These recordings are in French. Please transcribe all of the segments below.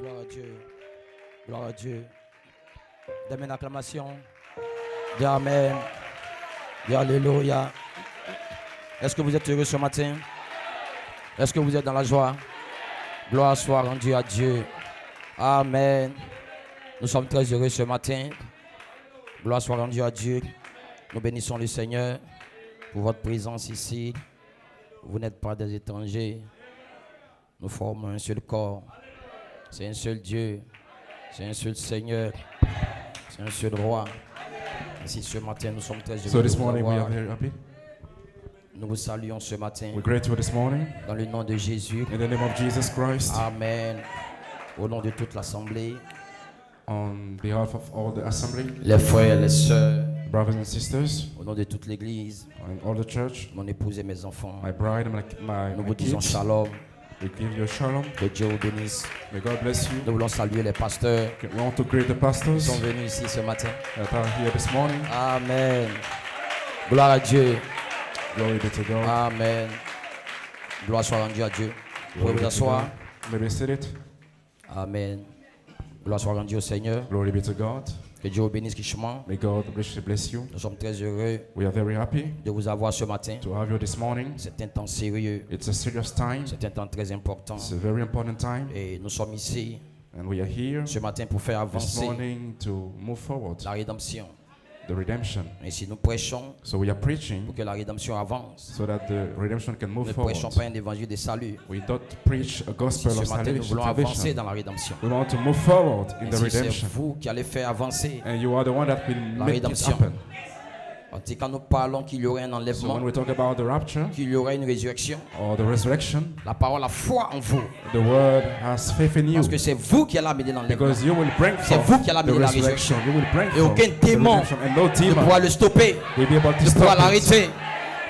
Gloire à Dieu. Gloire à Dieu. Donne une acclamation. Dis Amen. Dis Alléluia. Est-ce que vous êtes heureux ce matin? Est-ce que vous êtes dans la joie? Gloire soit rendue à Dieu. Amen. Nous sommes très heureux ce matin. Gloire soit rendue à Dieu. Nous bénissons le Seigneur pour votre présence ici. Vous n'êtes pas des étrangers. Nous formons un seul corps. C'est un seul Dieu. C'est un seul Seigneur. C'est un seul roi. Ainsi ce matin, nous sommes très heureux. So this morning we are very happy. Nous vous saluons ce matin. We're grateful this morning. Dans le nom de Jésus. In the name of Jesus Christ. Amen. Au nom de toute l'assemblée. On behalf of all the assembly. Les frères, les sœurs. Brothers and sisters. Au nom de toute l'église. And all the church. Mon épouse et mes enfants. My bride and Nous my vous disons kids. shalom. We give you shalom. Que Dieu vous bénisse. May God bless you. Nous voulons saluer les pasteurs. We want to greet the Ils pastors sont venus ici ce matin. that are here this morning. Amen. Gloire à Dieu. Glory be to God. Amen. Gloire soit rendue à Dieu. Vous pouvez vous asseoir. May be seated. Amen. Gloire soit rendue au Seigneur. Glory be to God. Que Dieu vous bénisse richement. May God richly bless you. Nous sommes très heureux We are very happy de vous avoir ce matin. to have you this morning. C'est un temps sérieux. It's a serious time. C'est un temps très important. It's a very important time. Et nous sommes ici And we are here ce matin pour faire this avancer morning to move forward la rédemption. the redemption. Et si nous prêchons So we are preaching pour que la rédemption avance, so that the redemption can nous move ne forward. prêchons pas un évangile de salut. We don't preach a Si gospel of ce matin nous voulons avancer salvation. dans la rédemption. We want to move forward in Et the si c'est redemption. vous qui allez faire avancer, And you are the one that will La make it rédemption. happen. quand nous parlons qu'il y aurait un So when enlèvement, we talk about the rapture qu'il y aurait une résurrection, or the resurrection, la parole a foi en vous. the word has faith in you. Parce que c'est vous qui allez amener l'enlèvement. Because you will bring C'est forth vous qui allez the amener la resurrection. résurrection. You will bring Et forth aucun the démon redemption. And no ne demon pourra le stopper, will be able to ne pourra stop it. l'arrêter.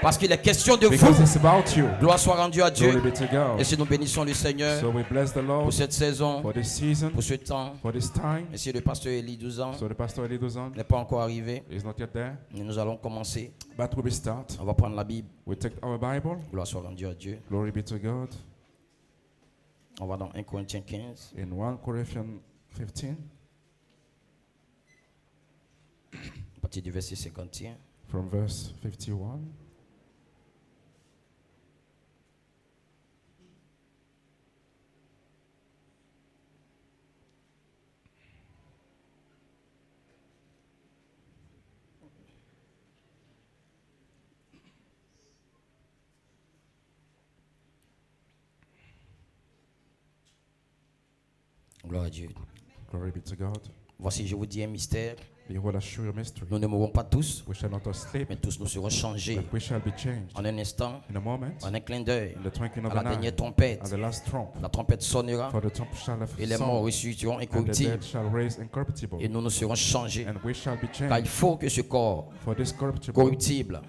Parce qu'il est question de Because vous. it's about you. Gloire soit rendue à Dieu. Glory be to God. Et si nous bénissons le Seigneur So we bless the Lord pour cette saison, for this season, pour ce temps. for this time. Et si le pasteur Élie 12 ans So the pastor leads on. n'est pas encore arrivé, He's not yet there. nous allons commencer. But we will start. On va prendre la Bible. We take our Bible. Gloire soit rendue à Dieu. Glory be to God. On va dans 1 Corinthiens 15. In 1 Corinthians 15, À partir du verset 51. from verse 51. Gloire à Dieu. Glory be to God. Voici, je vous dis un mystère. Behold, I show you a mystery. Nous ne mourrons pas tous, We shall not all sleep, mais tous nous serons changés but we shall be changed. en un instant, In a moment, en un clin d'œil, in the twinkling of à la an eye, dernière at trompette. the last trump. La trompette sonnera For the trump shall have et les morts sounded, ressusciteront and the incorruptibles dead shall raise et incorruptible, nous nous serons changés. and we shall be Car il changed. faut que ce corps For this corruptible corruptible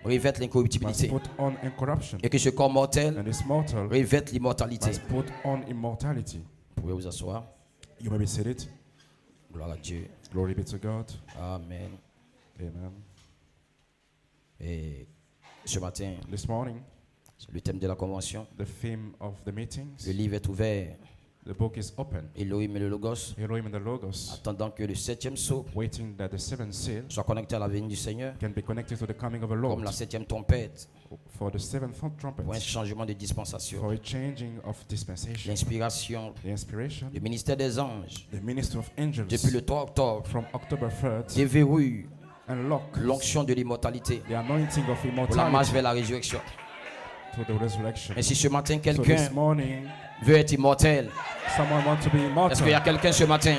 revête must l'incorruptibilité put on incorruption, et que ce corps mortel and this mortal revête l'immortalité. must put on immortality. Vous pouvez vous asseoir. You may be seated. Gloire à Dieu. Glory be to God. Amen. Amen. Et ce matin, This morning, le thème de la convention, the theme of the meetings, le livre est ouvert. the book is open. Elohim et le Logos, Elohim and the Logos, attendant que le septième sceau waiting that the seventh seal soit connecté à la venue du Seigneur, can be connected to the coming of the comme Lord, la septième trompette, for the seventh trumpet, pour un changement de dispensation. for a changing of dispensation, L'inspiration, the inspiration, le ministère des anges, the ministry of angels, depuis le 3 octobre, from October 3rd, déverrouille unlock l'onction de l'immortalité the anointing of pour la marche immortality vers la résurrection. to the resurrection. Et si ce matin So quelqu'un this morning, veut être immortel, someone wants to be est-ce qu'il y a immortal. quelqu'un ce matin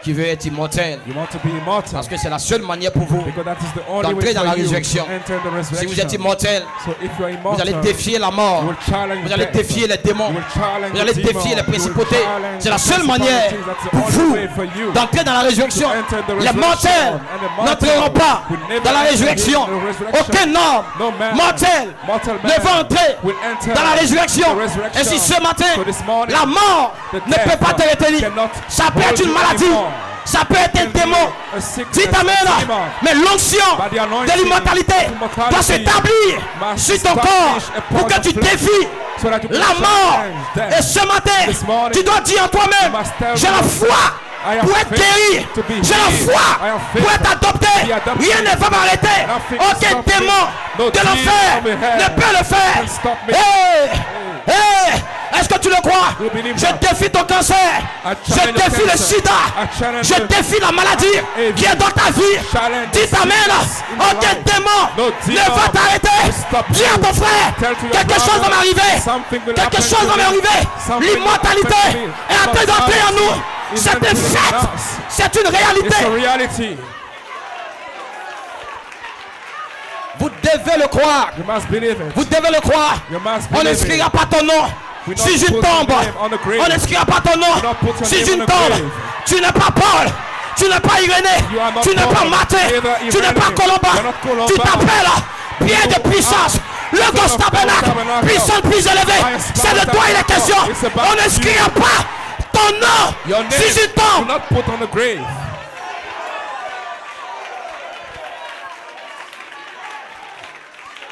qui veut être immortel? You want to be immortal Parce que c'est la seule manière pour vous because that is the only d'entrer way dans for la you résurrection. to enter the Si vous êtes resurrection. immortel, So if you are vous allez immortal, défier la you mort, will challenge vous allez death. défier les démons, You will challenge vous allez the défier demon. les You will principautés. challenge C'est la the seule manière principalities. That's the pour only vous way for you d'entrer dans la résurrection. to enter the Les resurrection. mortels And the n'entreront pas will never dans la enter résurrection. the resurrection. Aucun homme No man, mortel mortal ne va man entrer will enter dans la résurrection. the resurrection. Et si ce matin, So this morning, la mort the ne peut death pas te retenir, cannot ça peut hold être une you maladie, anymore. Ça peut être un démon. a sickness, Dites amen. a demon. Mais l'onction But the anointing de l'immortalité of immortality doit s'établir must sur ton corps establish upon pour que the tu flesh défies so that you can la mort. challenge death. Et ce matin, This morning, tu dois dire en toi-même, you must tell j'ai la yourself, foi I have pour être faith guéri. to be J'ai la healed. foi I have faith pour être adopté. to be adopted. Rien ne va m'arrêter. Nothing can Aucun stop me. démon No de demon l'enfer of the hell ne peut le faire. can stop me. Hey! Hey! Est-ce que tu le crois? You believe Je that? défie ton cancer. I Je challenge défie le cancer. sida. I challenge Je défie la maladie HIV. qui est dans ta vie. Challenge Dites amen. sickness in my Aucun life. démon No ne demon va t'arrêter. will stop Dis à you. ton frère, Tell to your quelque chose va brother, m'arriver. something will Quelque happen chose to va me. m'arriver. Something will L'immortalité happen to me. est en train d'entrer en nous. Immortality is C'est un entering in fait. us. C'est une It's a réalité. reality. Vous devez le croire. You must believe it. Vous devez le croire. You must On believe n'inscrira it. pas ton nom We sur not une put tombe. your name on the grave. On n'inscrira pas ton nom not put your sur name une on the tombe. grave. Tu n'es pas Paul. Tu n'es pas Irénée. You are not Tu n'es pas Paul, Matthieu. neither Tu n'es pas Irénée. Colomba. You are not Colomba. Tu t'appelles Pierre de puissance. Le Son Ghost of Tabernacle. Tabernacle. Puissance plus élevée. Highest C'est de toi il est Tabernacle. question. It's about On n'inscrira pas ton nom Your name sur une do tombe. not put on the grave.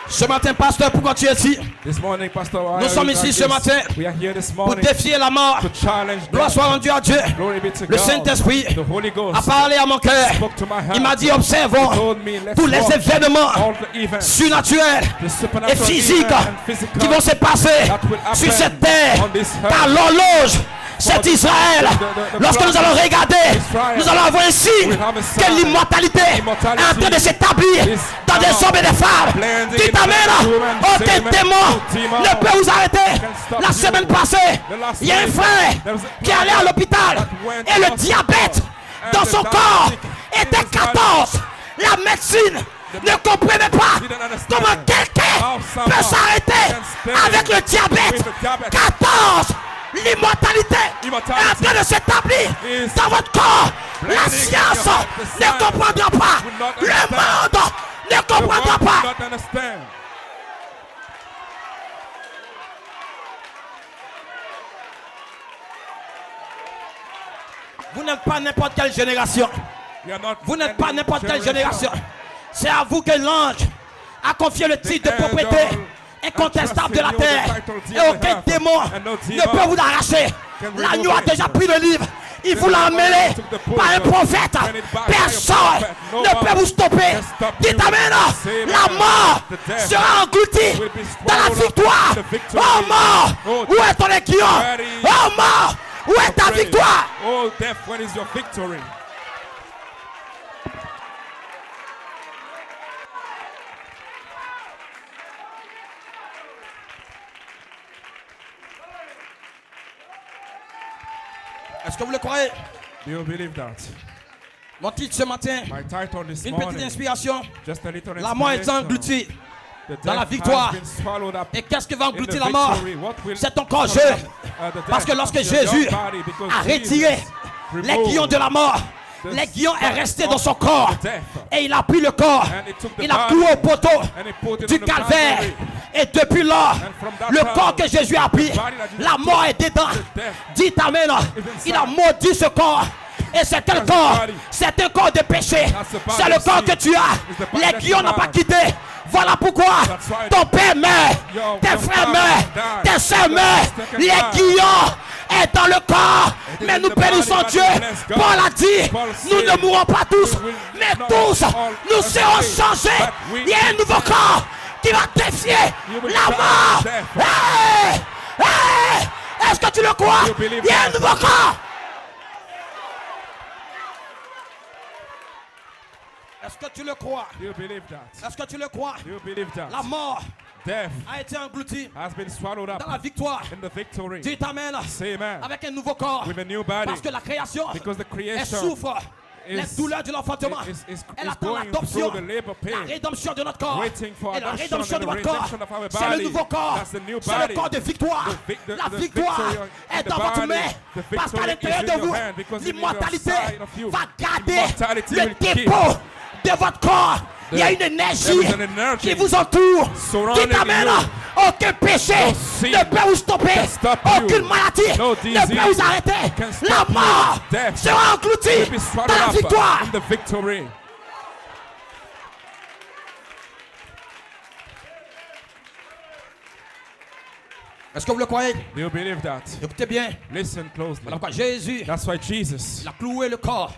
Ce matin, pasteur, pourquoi tu es ici? This morning, Pastor, why Nous are sommes you ici like ce this? matin We are here this pour morning défier la mort. to challenge Gloire death. soit rendue à Dieu. Glory be to Le God. Saint-Esprit The Holy a Ghost parlé à mon cœur. spoke to my heart. Il m'a dit, observons told me, let's tous les watch événements all the events, surnaturels the et supernatural physiques events and physical qui vont se passer that will happen sur cette terre. on this earth. Car l'horloge, c'est Israël. Lorsque nous allons regarder, nous allons avoir un signe que l'immortalité est en train de s'établir dans des hommes et des femmes. Dites amen. Aucun démon ne peut vous arrêter. La semaine passée, il y a un frère qui allait à l'hôpital et le diabète dans son corps était 14. La médecine ne comprenait pas comment quelqu'un peut s'arrêter avec le diabète. 14. L'immortalité est en train de s'établir dans votre corps. La science ne comprendra pas. Le monde ne The comprendra world will pas. not understand. Vous n'êtes pas n'importe quelle génération. We are not Vous n'êtes pas any n'importe quelle generation. génération. C'est à vous que l'ange a confié le titre de propriété incontestable de la terre. Et aucun démon ne peut vous l'arracher. L'agneau a déjà pris le livre. Il vous l'a emmêlé par un prophète. Personne ne peut vous stopper. Dites amen. La mort sera engloutie dans la victoire. Oh mort, où est ton aiguillon? Oh mort, où est ta victoire? Oh death, when is your victory? Est-ce que vous le croyez? Do you believe that? Mon titre ce matin, My title this une petite morning, inspiration. just a little La mort est inspiration. engloutie The dans la death victoire. has been swallowed up Et qu'est-ce qui va in engloutir the la mort? victory. What will C'est ton corps swallow jeune. up, the death Parce que lorsque of your Jésus body, because a retiré Jesus l'aiguillon de la mort, l'aiguillon est resté dans son corps. Et il a pris le corps. Il a cloué au poteau and he put it du on the calvaire. Calvary. Et depuis lors, le corps que Jésus a pris, la mort est dedans. Dites amen. Il a maudit ce corps. Et c'est quel corps? C'est un corps de péché. C'est le corps que tu as. L'aiguillon n'a pas quitté. Voilà pourquoi ton père meurt, tes frères meurent, tes soeurs meurent. L'aiguillon est dans le corps. Mais nous bénissons Dieu. Paul a dit, nous ne mourrons pas tous, mais tous, nous serons changés. Il y a un nouveau corps qui va défier la mort. Hey! Hey! Est-ce que tu le crois? Il y a un nouveau corps. Est-ce que tu le crois? Do you believe that? Est-ce que tu le crois? Do you believe that? La mort Death a été engloutie has been swallowed up dans la victoire. in the victory. Dites amen. Say amen. Avec un nouveau corps. With a new body. Parce que la création, Because the elle creation souffre les is- douleurs de l'enfantement. is Elle attend going l'adoption, through the labor pain, la rédemption de notre corps. waiting for Et la adoption rédemption and de the votre corps, redemption of our c'est le body. nouveau corps. That's the new C'est le body. corps de victoire. La the victoire victory in est the dans votre body. main. The Parce qu'à victory l'intérieur is de in vous, your hand, because in l'immortalité your side of you, va garder immortality le will keep. dépôt de votre corps. Il y a une énergie there is an energy qui vous entoure. surrounding Dites amen. you. Aucun péché No sin ne peut vous stopper. can stop you. Aucune maladie No ne disease peut vous arrêter. can stop La you. mort Death sera engloutie will be dans swallowed la up victoire. in the victory. Est-ce que vous le croyez? Do you believe that? Écoutez bien. Listen closely. Voilà pourquoi Jésus, That's why Jesus, il a cloué le corps,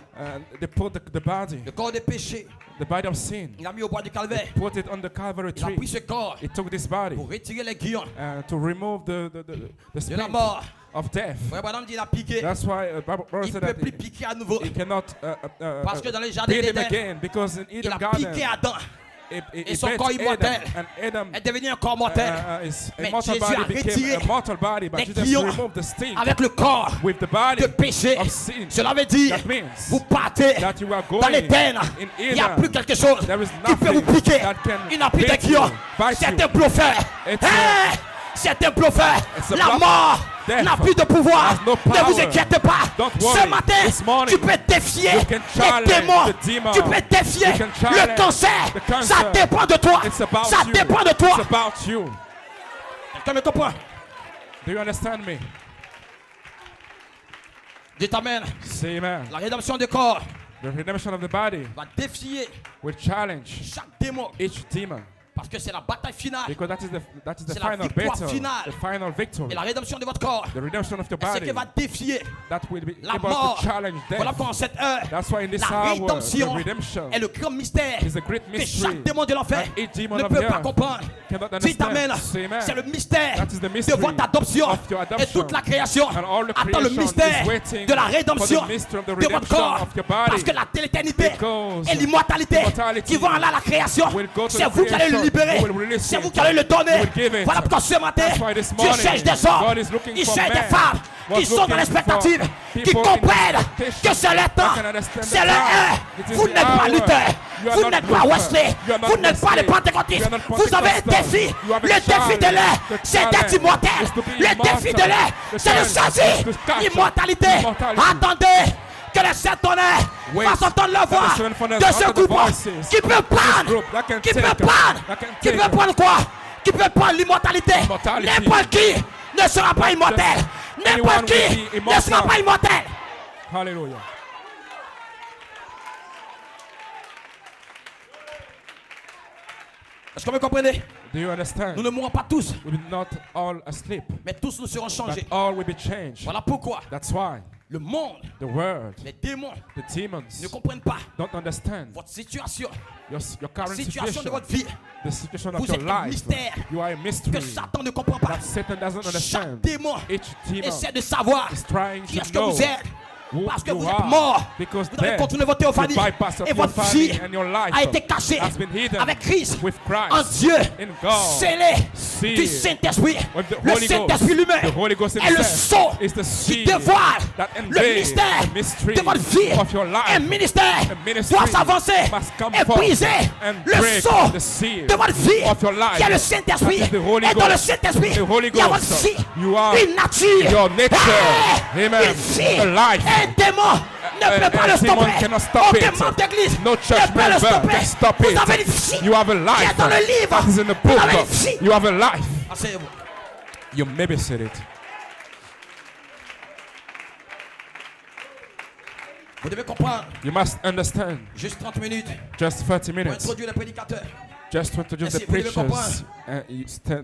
they put the body, le corps des péchés. the body of sin, Il a mis au bois du calvaire. put it on the Calvary Il a tree. pris ce corps He took this body pour retirer les guillons to remove the de la spirit mort. of death. Frère Branham dit il a piqué. That's why Bible Il ne said peut that plus piquer à nouveau. he cannot Parce que dans les jardins beat him d'Éden, again, because in il Eden a Garden, piqué Adam. it son bit corps immortel Adam, and Adam est devenu un corps mortel. his Mais immortal Jésus a body became retiré a mortal body, but les Jesus guillons removed the sting avec le corps with the body de péché. of sin. Cela veut dire, That means vous partez that you are dans going l'éternel. in Il n'y a Eden. plus quelque chose There is qui peut vous nothing piquer. that can Il n'a plus de hit guillons. you, bite C'est you. un bluffeur. It's Hey! C'est un bluffeur. It's a La bluff. mort Death n'a plus de pouvoir. has no Ne vous power. inquiétez pas. Don't Ce worry. matin, This morning, tu peux défier you can les challenge démons. the demon. Tu peux défier You can challenge le cancer. the cancer. Ça dépend de toi. It's about Ça you. dépend de toi. It's about you. Quelqu'un me comprend? Do you understand me? Dites amen. Say amen. La rédemption du corps The redemption of the body va défier will challenge chaque démon. each demon, Parce que c'est la bataille finale. because that is the C'est la final victoire battle, finale. the final victory, Et la rédemption de votre corps, the redemption of your c'est ce body qui va défier that will be la able mort. to challenge Voilà death. pourquoi en cette heure, That's why in this la hour, rédemption the redemption est le grand mystère is a great que mystery chaque démon de l'enfer that each demon ne of peut the pas earth comprendre. cannot Dites understand. amen. Say amen. C'est le mystère That is the de mystery votre adoption. of your Et adoption. toute la création And all the attend le creation mystère is waiting de la for the rédemption mystery of the de votre redemption corps. of your body. Parce que l'éternité Because et l'immortalité immortality qui vont aller à la création, will go to c'est the vous qui allez le creation. libérer. You will release C'est it. vous qui allez le donner. You will give it. Voilà pourquoi ce matin, That's why this Dieu morning, cherche des hommes, God is looking il for cherche des men femmes who are qui sont dans looking l'expectative, for qui people in comprennent expectation que c'est le that temps, can understand the c'est le time. heure. It is Vous the n'êtes pas hour. Luther, You are vous not n'êtes pas Luther. Wesley, You are not vous n'êtes pas les Wesley. pentecôtistes. You are not Vous avez un Pentecostal. défi. You have a Le défi de challenge. l'air, The c'est d'être challenge immortel. is to be Le défi de immortal. l'air, The c'est de challenge saisir is to catch l'immortalité. immortality. Attendez que les sept tonnerres Wait. fassent entendre la voix the seven thunders de ce utter the groupe voices. qui peut prendre, group that can qui take, peut prendre, that can qui take peut prendre quoi? Qui peut prendre l'immortalité. Immortality. N'importe qui ne sera pas immortel. anyone N'importe will qui be ne immortal. sera pas immortel. Hallelujah. Est-ce que vous comprenez? Do you understand? Nous ne mourrons pas tous, We will not all asleep, mais tous nous serons but changés. all will be changed. Voilà pourquoi That's why le monde, the world, les démons the demons ne comprennent pas don't understand votre situation, your current situation de situation, votre vie, the situation of Vous your êtes un life. mystère You are a que mystery Satan ne comprend pas. that Satan doesn't Chaque understand. démon Each demon essaie de savoir is trying qui to est-ce que know vous êtes. who Parce que you vous êtes are, mort. because Vous avez death, continué votre théophanie. the bypass of Et your votre family vie and your life a été cachée has been hidden avec Christ with Christ en Dieu, in God, scellé sealed du Saint-Esprit. with the Le Holy Saint-Esprit Ghost. lui-même The Holy Ghost est le himself sceau is the qui seal dévoile that le invades ministère the mystery de votre vie. of your life. Un ministère A ministry doit s'avancer must come et forth briser and le break sceau the seal de votre vie of your life. qui est le Saint-Esprit. That is the Holy Et dans le Ghost. Saint-Esprit, The Holy il y a votre Ghost. vie, You are une nature, your nature. Hey! Amen. Une vie, A life. un démon ne peut pas le demon stopper. cannot stop Aucun it. membre d'église No ne church peut le member stopper. can stop Vous it. avez une vie You have a qui life est dans le livre. that is in the Vous book. avez une vie. You have a life. Asseyez-vous. You maybe said it. Vous devez comprendre. You must understand. Juste 30 minutes Just 30 pour minutes. introduire les prédicateurs. Just to introduce Ainsi, the vous devez preachers.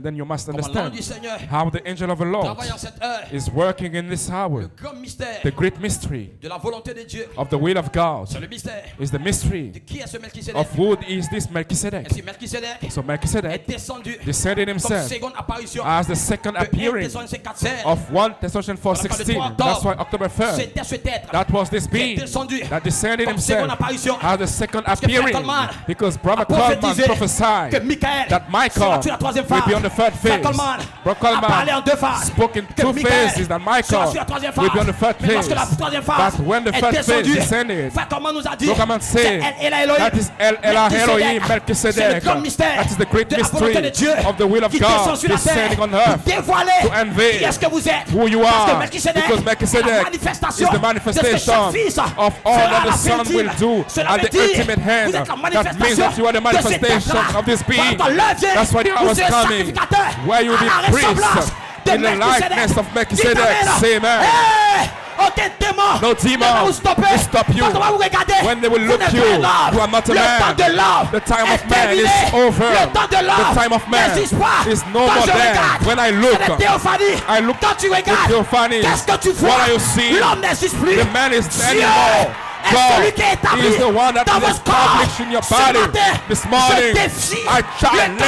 Then you must Comment l'ange understand du Seigneur how the angel of the Lord travaille en cette heure. is working in this Le hour. grand mystère The great mystery de la volonté de Dieu. of the will of God C'est le mystère is the mystery de qui est ce Melchisédek. of who is this Melchizedek. Ainsi, Melchisédek So est Melchizedek descendu descended comme himself seconde apparition as the second de 1 appearing Thessaloniciens 4:16. of 1 Thessalonians 4:16. That's why October 3rd, C'était ce être that was this qui est being descendu that descended comme seconde himself apparition. as the second que Frère appearing, Coleman because Brother a Coleman prophétisé que prophesied Michael that Michael sera tué la troisième will phase. be on the third Frère phase. Coleman Brother a parlé en Coleman deux phases. spoke in Que two Michael phases that sera Michael sur la troisième will be on phase. the third Mais lorsque la phase. troisième phase But when the est third phase descendue, descended, Frère Coleman nous a dit Brother Coleman c'est said El Elohim. that is El Elohim C'est le Melchizedek. grand mystère That is the great de la volonté de mystery Dieu of the will of qui God descend sur la terre descending on pour earth dévoiler to unveil qui est-ce que vous êtes. who you Parce que are. Melchisédek Because est la Melchizedek manifestation is the de ce que manifestation chaque fils of all fera that à la the Son fin will do Cela at veut the dire, ultimate hand. vous êtes la That means that you are the manifestation de cet manifestation être-là. of this being. Voilà, quand l'œuvre vient, That's why the I vous was serez coming, sacrificateur where you will à la be priest ressemblance de in the likeness of Melchizedek. Melchizedek. Say amen. Hey, aucun démon No ne demon va vous stopper. will stop you. Quand on va vous regarder, When they will vous look n'êtes you, pas l'homme. you are not a Le temps man. de l'homme The time est of man terminé. is over. Le temps de l'homme The time of man n'existe pas. is no Quand more je there. regarde, When I c'est look, des théophanies. I look Quand tu at regardes, theophanies. qu'est-ce que tu vois? What are you seeing? L'homme n'existe plus. The man is Dieu anymore. est celui qui est God établi is the one that dans is votre corps. established in your Ce body. matin, This morning, je défie I le challenge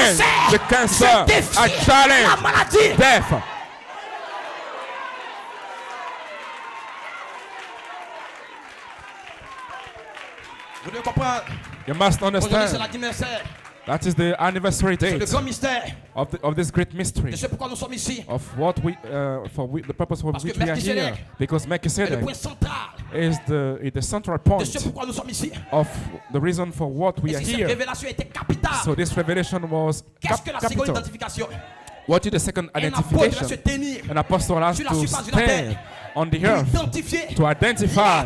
the cancer. cancer. Je défie I la challenge maladie. death. Vous devez comprendre. You must Aujourd'hui, c'est understand. l'anniversaire. That is the anniversary C'est le date grand mystère of this great mystery, de ce pourquoi nous sommes ici. of what we, the purpose for Parce que which we are here. Melchizedek Because C'est le Melchizedek point central is the central de point ce pourquoi nous sommes ici. of the reason for what we Et are si cette here. révélation était capitale, So this revelation was qu'est-ce que la seconde capital. identification? What is the second Un apôtre doit identification? se tenir An apostle has sur la to surface de la stand terre on the pour earth identifier to identify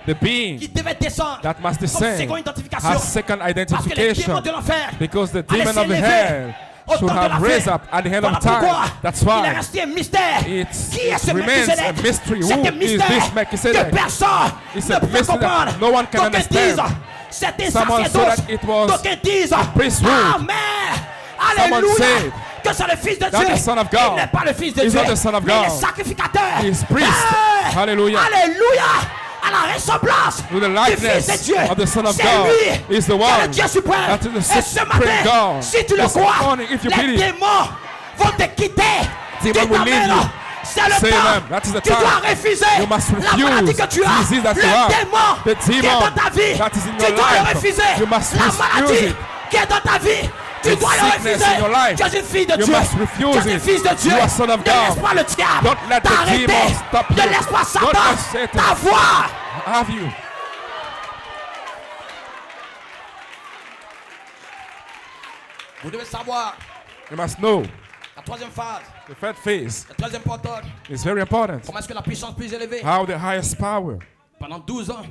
the being qui devait descendre that must comme descend, seconde identification. has second Parce que les identification, démons de l'enfer because the allaient demon of the s'élever hell au should temps de la have raised fin. up at the end Voilà of time. pourquoi That's il est why resté un mystère. it Qui est ce remains Melchizedek? a mystery. C'est Who un is mystère this que Melchizedek? personne It's ne a peut mystery that comprendre. no one can D'aucuns understand. disent, c'était Someone said sacerdoce. that it was D'aucuns disent, priesthood. Amen. Someone Alléluia. said Que c'est le Fils de that Dieu. the Son of Il God n'est pas le Fils de is Dieu. not the Son of Mais il est God. sacrificateur. He is priest. Hey. Hallelujah. Alléluia. À la ressemblance To the du likeness Fils de Dieu. of the Son of C'est God lui is the qui est le one Dieu suprême. that is the Et ce supreme matin, God. si tu le This crois, morning, if you les believe, démons vont te quitter. demons will leave you. C'est le Say temps. amen. That is the Tu time. dois refuser You must la maladie refuse que tu the as. disease that Le you have. démon The qui est demon dans ta vie. that is in Tu your dois le life. refuser. You must La refuse maladie it. qui est dans ta vie. Tu The dois le sickness in your refuser. life. Tu es une fille de You Dieu. must refuse Tu es un it. fils de Dieu. You are son of Ne God. laisse pas le diable Don't let the t'arrêter. demon stop you. Ne laisse pas Don't Satan let Satan t'avoir. have you. Vous devez savoir, You must know la troisième phase, the third phase la très importante, is very important. comment est-ce que la puissance plus élevée, How the highest power pendant 12 ans,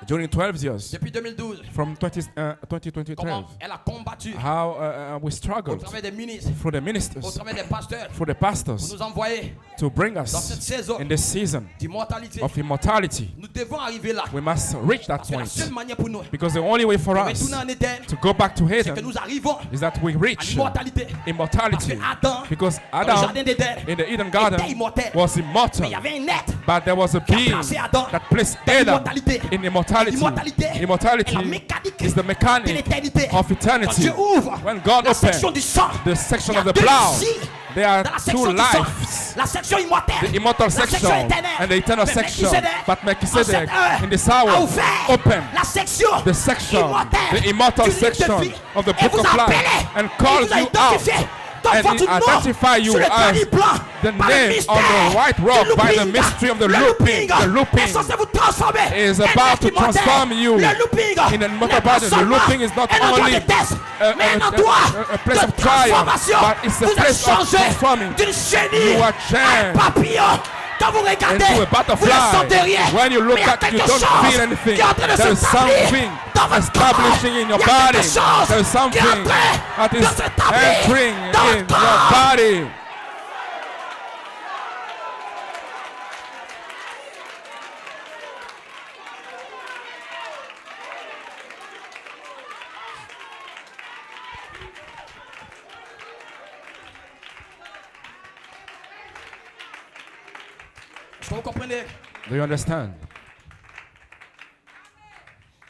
during 12 years depuis 2012, from 2012, comment elle a combattu how we au struggled travers des ministres, through the au ministers, travers des pasteurs, through the pour pastors nous envoyer to bring dans cette us saison in this season d'immortalité. of immortality. Nous devons arriver là. We must reach that Parce que la point seule manière pour nous because the only way for de us retourner en Éden, to go back to c'est que Eden nous arrivons is that we à reach l'immortalité. Parce que immortality. Adam, Because dans le Adam jardin d'Éden, in the Eden garden était immortel. was Mais immortal, il y avait un être but there was a qui a being placé Adam that placed dans Adam l'immortalité. in immortality. L'immortalité est la Immortality mécanique is the de mechanic l'éternité. of Quand eternity. Dieu ouvre When God la section opened du sang, the section il y a of the deux blood, vies there are dans la two section du sang. lives. La section immortelle, The immortal la section section éternelle. and the eternal Mais section. Melchizedek, But en Melchizedek cette heure, in this a hour ouvert opened la section the section, immortelle the immortal du livre de section vie. of the Et book vous of appelez, life and et called vous a you out identifié dans and votre he nom identify you sur le as tapis blanc the par le name mystère on the white robe du by the looping. mystery of the Le looping. The est looping censé vous transformer is en about être to immortel. transform you Le looping in an immortal n'est pas body. The seulement looping is not un endroit only de test, mais un a endroit place de of trial, transformation. but it's a Vous êtes place of changé transforming. d'une chenille You are à un changed papillon. Quand vous regardez, into a vous ne butterfly. sentez rien. When you look Mais il y a at, you quelque don't chose feel anything. qui est en train de There is s'établir something dans votre establishing in your corps. Il y a body. quelque chose There is qui est en something train that de is s'établir entering dans in votre your corps. body. Est-ce que vous comprenez? Do you understand?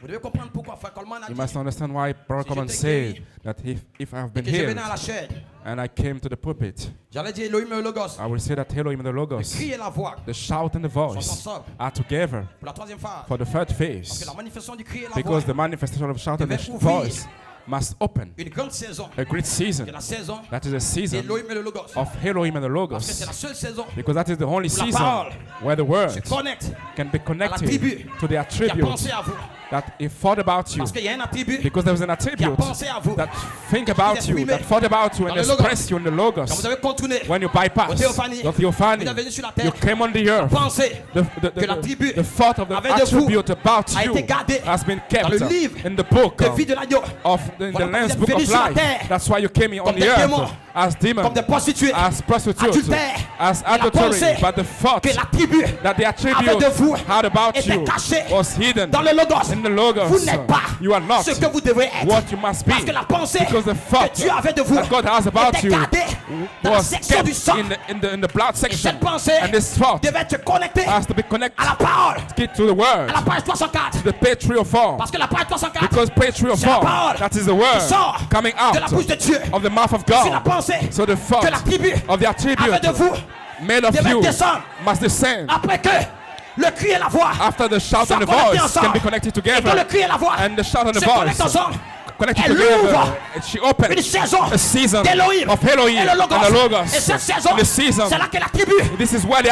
Vous devez comprendre pourquoi Frère Coleman a You dit must understand why Brother Coleman j'étais said guéri that if I have been que je healed venais à la chair. and I came to the pulpit, J'allais dire Elohim et Logos. I will say that Elohim and the Le Logos, cri et la voix the shout and the sont voice ensemble. are together Pour la troisième phase. for the third Parce que phase. la manifestation du cri et la voix. Because the manifestation of shout and the devait ouvrir voice must open Une grande saison. a great season. C'est la saison That is a season d'Elohim et le Logos. of Elohim and the Parce que c'est Logos. la seule saison Because that is the only où la season parole where the word se connecte can be connected tribu to the qui a attribute pensé à vous. that he thought about you. Parce qu'il y a un attribut Because there was an qui a attribute pensé à vous. that think about you, that thought about you and Dans le Logos. expressed you in the Quand Logos. vous avez contourné, When you bypass au théophanie, the theophany, vous êtes venu sur la you terre, came on the earth. pensez que l'attribut The thought of the avec de vous attribute about a you été gardé has been dans kept le livre in the book de vie de l'agneau. of the Voilà, Lamb's vous êtes book venu of sur la life. terre That's why you came on comme the des earth démons. as demons, comme des prostituées, as prostitutes, adultères, as et la adultery, pensée but the thought que la tribu that the avait attribute de vous had about était you cachée was hidden dans le logos. in the logos. Vous n'êtes pas You are not ce que vous devez être. what you must be, Parce que la pensée because the thought que Dieu avait de vous that God has about était you gardée dans la was section kept du sang. in the blood Et section, cette pensée and this thought devait être connectée has to be à connected la parole, to the word, à la page 304. the page 304, Parce que la page 304, because page c'est la 304, parole that is the qui word sort coming de la out bouche de Dieu. of the mouth of C'est la God. pensée So the thought que la tribu of the avait attribute de vous made of devait you descendre must descend après que le cri et la voix after the shout soient and the connectés voice ensemble. can be connected Et quand le together, cri et la voix and the shout and the se connectent voice ensemble, connected elle together, ouvre and she opens une saison a season d'Elohim of Elohim et le and the Logos. Et cette saison, And the season, c'est là que la tribu, this is where the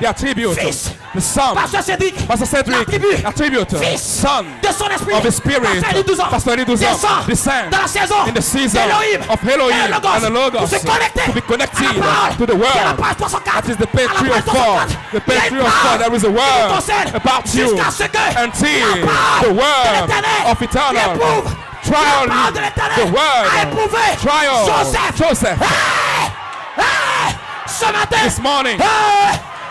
attribute, Fils, the son, Pasteur Cédric, Pastor Cedric, attribute, Fils, son de son esprit, of the Spirit, Pasteur Elie 12 ans, Pastor Elie 12 ans, descend dans la saison in the season d'Elohim of Elohim et le and the Logos, pour se connecter to be connected à la parole. to the Il y a la word. page 304. That is the page À la page 304. 304. The page Il y a une 304. parole There is a qui vous word concerne about you jusqu'à ce que until la parole the de word l'Éternel of eternal l'éprouve. trial, La parole de the l'Éternel a word éprouvé trial, Joseph. Ce matin, This morning,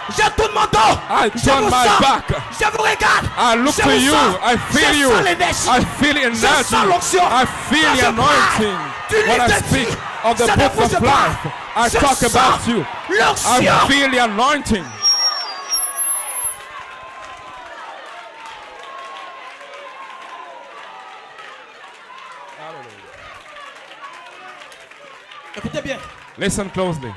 je tourne mon dos. I Je turn vous my sens. back. Je vous regarde. I look Je to vous you. sens. I feel Je you. sens l'énergie. I feel the Je sens energy. l'onction. I feel Quand the je anointing. parle du When livre I de speak vie, of the ce book ne vous of je life, parle. I Je talk sens about you. l'onction. I feel the anointing. Écoutez bien. Listen closely.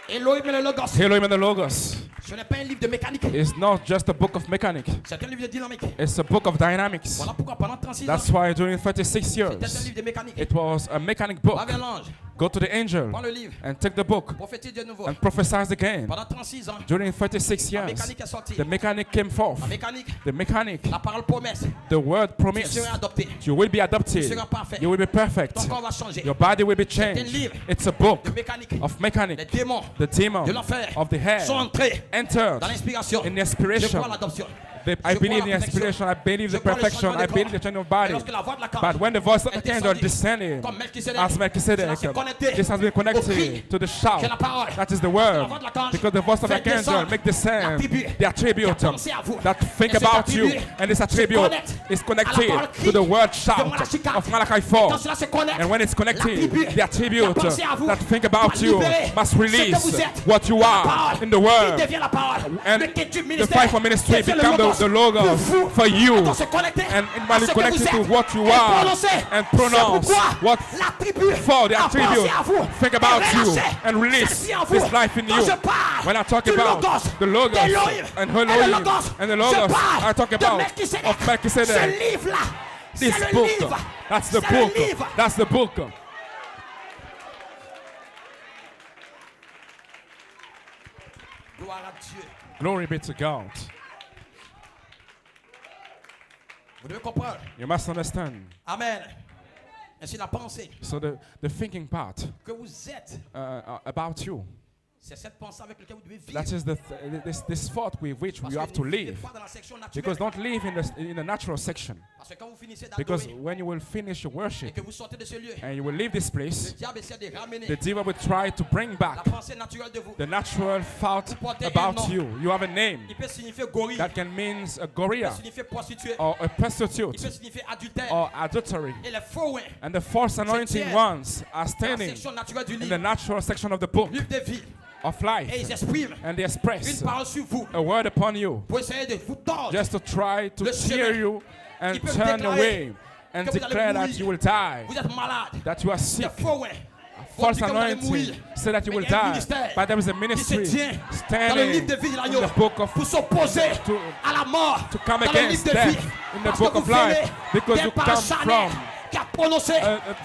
Elohim et le Logos. Elohim and the Logos Ce n'est pas un livre de mécanique. is not just a book of mechanics. C'est un livre de dynamique. It's a book of dynamics. Voilà pourquoi pendant 36 ans, That's why during 36 c'était un years, livre de mécanique. it was a mechanic book. Va vers l'ange. Go to the angel Prends le livre. and take the book Prophétise de nouveau. and prophesy again. Pendant 36 ans, During 36 la years, mécanique est sortie. the mechanic came forth. La mécanique, The mechanic, la parole promesse. the word Tu promise. seras adopté. You will be adopted. Tu seras parfait. You will be perfect. Ton corps va changer. Your body will be C'est un changed. livre It's a book de mécanique. of Les mechanic. démons The demon de l'enfer of the head sont entrés entered dans l'inspiration. in Je inspiration. crois à l'adoption. I Je believe crois in à la inspiration. I believe the Je crois le perfection. changement I de believe corps. the change of Et body. lorsque la voix de la But corde when the voice of est the angel descendue, descended comme Melchisedec, as Melchizedek, cela s'est connecté this has been au cri connected to the shout. que la parole That is the de word. la voix de l'archange Because the voice of the fait angel descendre make descend l'attribut the attribute qui a pensé à vous. that think Et cet about you. attribut And this se attribute connecte is à connected la parole to the word de shout Malachi 4. of Malachi Et 4. quand cela se connecte, And when it's connected, l'attribut the qui a attribute pensé à vous that think about doit you libérer must ce que release vous êtes. what you La are parole in the word. qui devient la parole. And Le quiétude the ministère fivefold ministry devient le become logos the logos pour vous. for you. Quand on se connecte And à when ce you que connect vous it to êtes, what you et are prononcer, and c'est pronounce pourquoi what l'attribut for the a attribute pensé à vous think et about you relâché and release celle-ci en vous. this life in Quand you. je parle When I talk du about logos, the logos d'Elohim and et le Elohim logos, and the je logos, parle I talk de about Melchisedec. of Melchizedek. Ce livre-là, This c'est le book, livre. that's the C'est le book. livre. That's the book. Gloire à Dieu. Glory be to God. Vous devez comprendre. You must understand. Amen. Ainsi la pensée So the thinking part que vous êtes, about you, c'est cette pensée avec laquelle vous devez vivre. that is this thought with which Parce you que have to ne vivez live. pas dans la section naturelle. Because don't live in the natural section. Parce que quand vous finissez Because d'adorer when you will finish your et worship que vous sortez de ce lieu, and you will leave this le place, diable essaie de ramener the devil will try to bring la back pensée naturelle de vous. the natural thought about you. You have a name Il peut signifier gorille, that can mean a il gorilla peut signifier prostituée, or a il prostitute peut signifier adultère. or adultery. Et les faux oins, And the false anointing ones are dans la standing section naturelle du in the livre, natural section of the book livre de vie, of et life, ils expriment and they une express parole sur vous a word upon you pour essayer de vous tordre. just to try to Le tear chemin. you and Ils peuvent turn déclarer away and que vous allez declare that mourir. you will die, Vous êtes malade. that you are Les sick. faux oins vont False dire que vous allez anointing mourir. say that you Mais will il y a un die, ministère but there is a qui se ministry tient dans le standing livre de vie de in l'agneau the book of pour s'opposer to- à la mort to come dans le against livre de vie. death in the Parce book que of vous life, venez because d'un you parent come charnel from qui a prononcé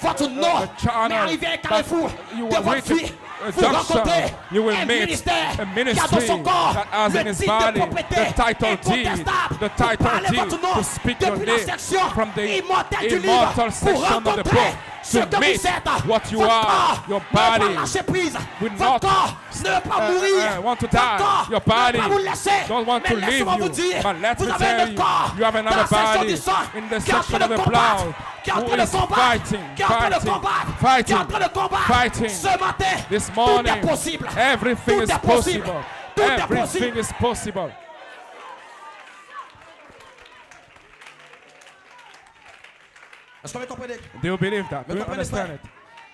votre nom, channel mais arrivé à un that carrefour you de will votre reach vie. a Vous junction, rencontrez you will un meet ministère a qui a dans ministry son corps that has in le his titre body de propriété the title deed, incontestable the pour title parler deed, votre nom to speak your depuis la name section from the immortelle du livre immortal pour section of the rencontrer book, ce to que meet vous êtes. what you Votre are, corps your ne va body lâcher prise. will Votre not corps ne veut pas mourir. want to Votre die. corps Your ne veut body pas vous laisser. don't want to Mais leave laissez-moi vous you. dire, But let vous me avez un tell autre you, corps you have dans another la section body du sang in the qui est en train section de of the combattre, blood qui est en who train de is combattre, fighting, qui est en train de fighting, combattre, qui est en fighting, train de combattre. fighting. Ce matin, This tout morning, est possible. everything Tout is est possible. possible. Tout est Everything possible. is possible. Est-ce que vous comprenez? Do you believe that? Do Me you comprenez understand pas? it?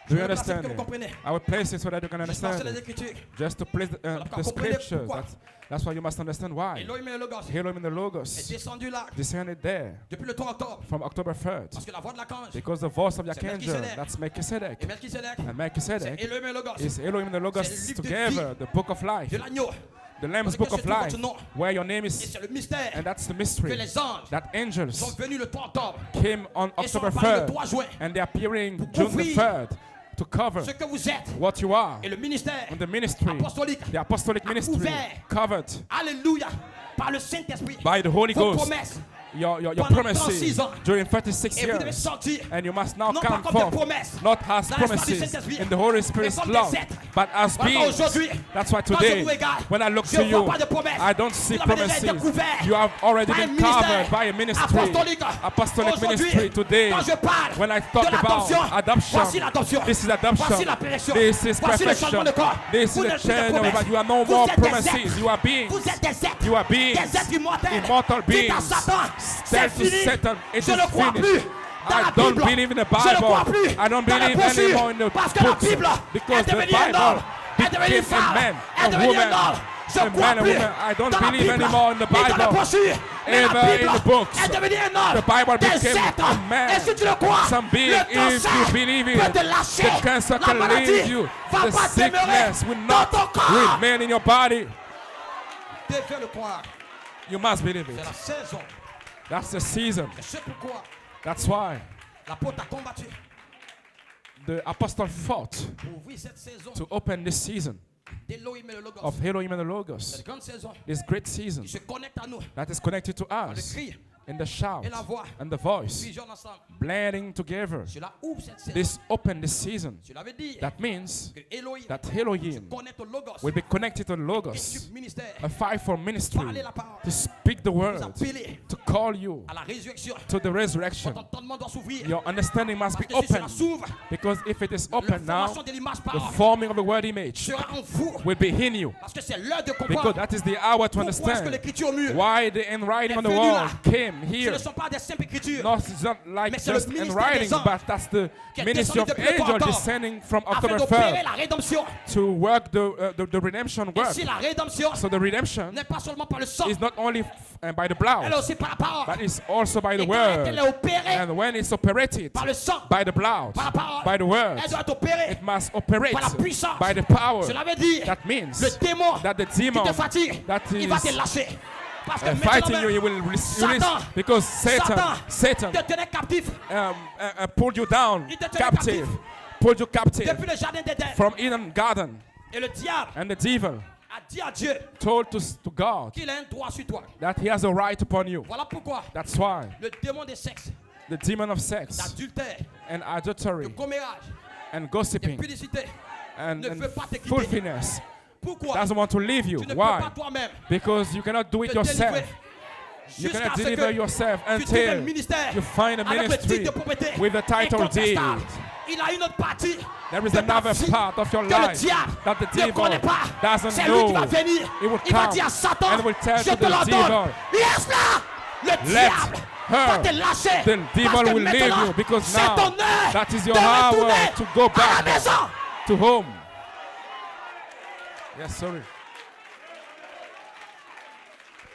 Je Do you vais placer understand que vous it? comprenez. I will place it so that you can Juste placer understand les it. Écritures. Just to place the comprenez scriptures. pourquoi. That's why you must understand why. Elohim et le Logos Elohim in the est Logos descendu là descended there depuis le 3 octobre. from October 3rd. Parce que la voix de l'archange Because the voice of the C'est archangel, Melchizedek. that's et Melchizedek. Melchizedek, And c'est Melchizedek Elohim et le Logos is Elohim and the Logos C'est le livre de together, the book of life, de l'agneau. the Lamb's Dans book lequel of se trouve life, votre nom. where your name Et is, c'est le mystère and that's the que mystery les anges that sont angels venus le 3 octobre came on et sont October apparus le 3rd, 3 juin. and they're appearing June the couvrir 3rd to cover Ce que vous êtes what you are. et le ministère And the ministry, apostolique, the apostolic ministry, couvert. covered alléluia, par le Saint-Esprit, by the Holy vos Ghost. promesses. Your Pendant promises 36 ans. during 36 Et vous devez years. sortir, And you must now non pas come comme des forth, promesses, not as dans l'espace du promises Saint-Esprit, in the Holy Spirit's mais comme love, des êtres. but as Voilà, beings. aujourd'hui, That's why quand je today, vous regarde, when I look je to vois you, pas de promesses. I don't see Vous avez déjà été promises. couvert You have already par un been ministère covered by a ministry, apostolique. apostolic Aujourd'hui, ministry. Today, quand je parle when I de talk about l'adoption, adoption, voici l'adoption. this is adoption. Voici la perfection. This is Voici le changement perfection. de corps. This Vous is the n'êtes plus des change of promesses. life. You are no Vous more êtes des promises. êtres. You are beings. Vous êtes des êtres. You are beings. Des êtres immortels. Immortal Dites à beings. Satan, c'est Tell to fini. Satan, it Je is ne crois finished. plus dans I la don't Bible. believe in the Je ne crois Bible. plus I don't dans la believe brochure. anymore in the Parce que la books. Bible Because est the devenue un Bible homme, est devenue une became a femme, man, est a devenue un woman, homme. Je a crois man, a plus woman. I don't dans la believe Bible, anymore in the ni dans la Bible. brochure. Mais la Ever Bible in the books. est devenue un homme. The Bible Des became êtres. a man. Et si tu le crois, Some being, le if you cancer believe peut it, te lâcher. the cancer La can maladie leave you. va The pas demeurer sickness will dans not ton corps. remain in your body. Tu devais le croire. You must believe C'est it. la saison. That's the season. Et c'est pourquoi That's why l'apôtre a combattu the apostle fought pour ouvrir cette saison to open this season d'Elohim et le Logos. of Elohim and the Logos. Cette grande saison This great season qui se connecte à nous. that is connected to Le us cri in the shout et la voix and the voice fusionnent ensemble. blending together. Cela ouvre cette saison. This open this season. Cela veut dire That means que Elohim that Elohim connecte au Logos will be connected to et Logos, du ministère. a fivefold ministry, Parler la parole. to speak the Vous word, appeler to call you à la résurrection. to the resurrection. Votre entendement doit s'ouvrir. Your understanding must be Parce que si cela open, s'ouvre, because if it is la open now, formation de l'image the parole forming of the word image sera en vous. will be in you, Parce que c'est l'heure de because comprendre that is the hour to pourquoi est-ce que understand l'écriture mûre. why the handwriting on the est venue wall là. came Ce here. ne sont pas des simples écritures. No, it's not like Mais c'est le just ministère handwriting, des anges but that's the qui est ministry of descendu depuis le angels temps descending from afin October d'opérer 3rd la rédemption. to work the redemption Et work. si la rédemption So the redemption n'est pas seulement par le sang, is not only by the elle est blood, aussi par la parole. but it's also by the Et quand word. elle est opérée And when it's operated par le sang, by the blood, par la parole, by the word, elle doit être opérée it must operate par la puissance. by the power. Cela veut dire That means le démon that the qui demon te fatigue, that il va te is lâcher. Parce que fighting maintenant you, he will même, release, Satan, because Satan te tenait captif pulled you down Il te tenait captive, captif. pulled you captive depuis le jardin d'Éden. from Eden Garden, Et le diable and the devil a dit à Dieu told to God qu'il a un droit sur toi. that he has a right upon you. Voilà pourquoi That's why le démon des sexes, the demon of sex d'adultère, and de adultery commérage, and de gossiping publicité and ne veut pas te quitter. filthiness Pourquoi doesn't want to leave you. tu ne peux pas Why? toi-même Because you cannot do it te yourself. délivrer You jusqu'à cannot ce deliver que yourself tu trouves un until ministère you find a avec le ministry titre de propriété with the title deed. incontestable. Il a une autre partie There is de ta another vie part of your que le life diable that the ne devil connaît pas. doesn't C'est lui qui va know. venir. He will Il va come dire à Satan, and will tell je to te the l'ordonne. devil, Laisse-la. Le let diable va te her, lâcher. the devil Parce que will leave maintenant, you, because c'est now ton heure that is your de hour retourner to go à la back maison. to home. Yes, sorry.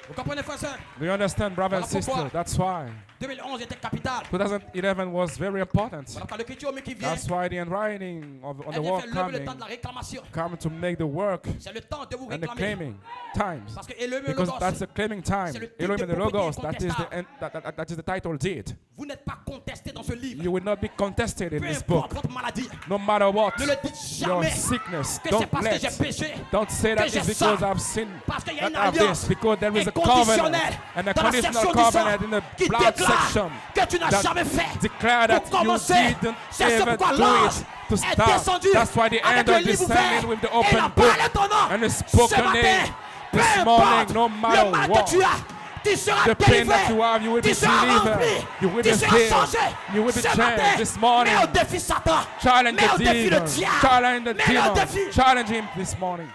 Vous comprenez, frère et sœur? Do you understand, brother and Voilà pourquoi. sister? That's why 2011 était capital. 2011 was very important. Voilà quand l'écriture qui vient, That's why the handwriting on the elle vient wall faire l'œuvre le temps coming de la réclamation. come to make the work C'est le temps de vous and the réclamer. claiming times. Parce que Elohim et Because Logos, that's the claiming time. c'est le titre Elohim de and the propriété Logos, that is incontestable. that is the title deed. vous n'êtes pas contesté dans ce livre. You will not be contested in Peu this importe book. votre maladie. No matter what Ne le dites your jamais sickness, que c'est don't parce que j'ai let, péché. don't say that que j'ai it's because ça. I've sinned Parce qu'il y a that une I have alliance this, because there is a covenant inconditionnelle and a dans la conditional section du sang covenant in the qui blood déclare section que tu n'as that jamais fait. declare that Pour you commencer, didn't c'est ce ever pourquoi do l'ange it to est start. descendu That's why the avec angel le livre ouvert. descended with the Et il a open book parlé ton nom. and the Ce spoken matin, name. peu This morning, importe no le matter mal what, que tu as, tu seras the pain délivré, that you have, you will tu be seras delivered. rempli, You will tu be seras healed. changé. You will be Ce changed matin, this morning. mets au défi Satan, Challenge mets au the défi le demon. diable, Challenge the mets-le au demon. défi. Challenge him this morning.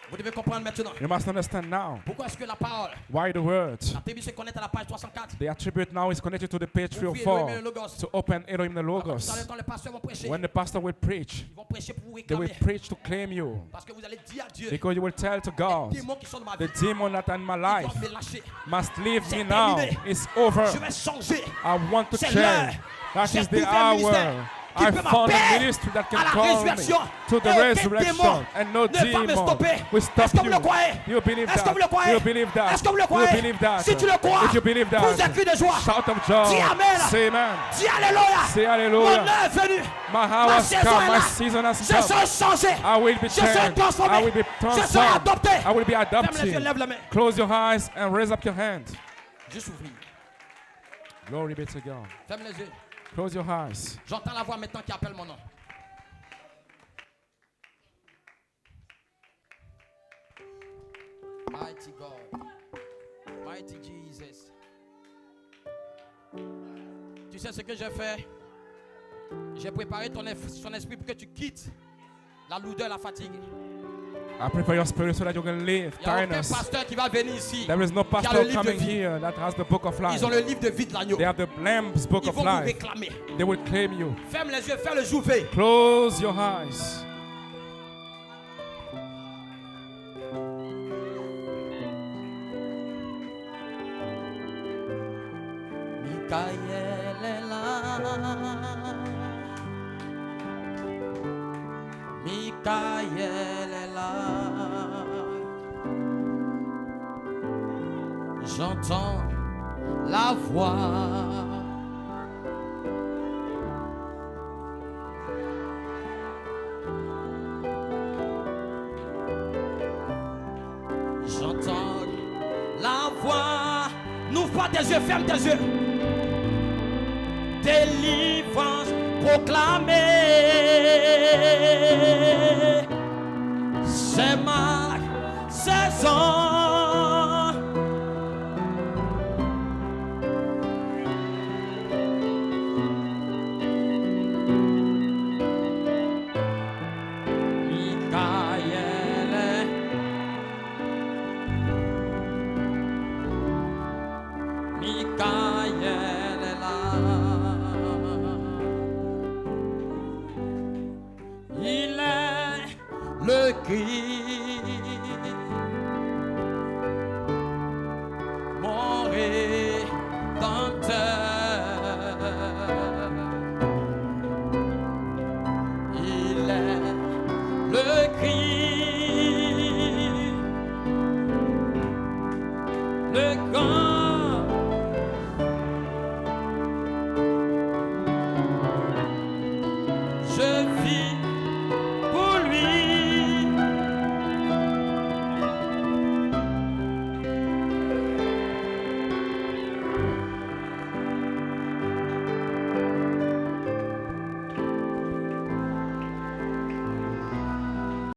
Vous devez comprendre maintenant. You must understand now Pourquoi est-ce que la parole, why the words, l'attribution se connecte à la page 64. the attribute now is connected to the page Ouvrir 304 Elohim le Logos. to open Elohim the Dans le Logos. temps, les pasteurs vont prêcher. When the pastor will preach, Ils vont prêcher pour vous they will réclamer. preach to claim you. Parce que vous allez dire à Dieu, Because you will tell to God, les démons qui sont dans ma vie, the demon that in my ils life doivent me lâcher. must leave C'est me now. terminé. It's over. Je vais changer. I want to C'est change. l'heure. That J'ai is the trouvé un hour. ministère qui I peut found a m'appeler ministry that à can la call me résurrection. to the Et aucun resurrection, démon and no ne va me demon stopper. will stop Est-ce que vous you. le croyez? You believe Est-ce que that? vous le croyez? You believe that? Est-ce que vous le You croyez? believe that? Si tu le crois, If you believe that, pousse un cri de joie. shout of joy. Dis amen. Say amen. Dis alléluia. Say Mon hallelujah. heure est venue. My hour Ma has saison come. est My là. season has Je come. serai changé. I will be Je serai changed. transformé. I will be Je serai transformed. adopté. I will be Ferme les yeux, adopted. lève la main. Close your eyes and raise up your hand. Juste ouvrir. Glory be to God. Ferme les yeux. Close your eyes. J'entends la voix maintenant qui appelle mon nom. Mighty God. Mighty Jesus. Tu sais ce que j'ai fait? J'ai préparé ton esprit pour que tu quittes la lourdeur, la fatigue. I prepare your spirit so that you can live Il n'y a aucun tiredness. pasteur qui va venir ici. There is no Qui a le pastor livre de coming vie. here that has the book of life. Ils ont le livre de vie de l'agneau. They have the Lamb's book Ils of vont vous life. réclamer. They will claim you. Ferme les yeux, fais le jouvet. Close your eyes. Michael est là. Michael est là. J'entends la voix. J'entends la voix. N'ouvre pas tes yeux, ferme tes yeux. Délivrance proclamée. C'est ma saison.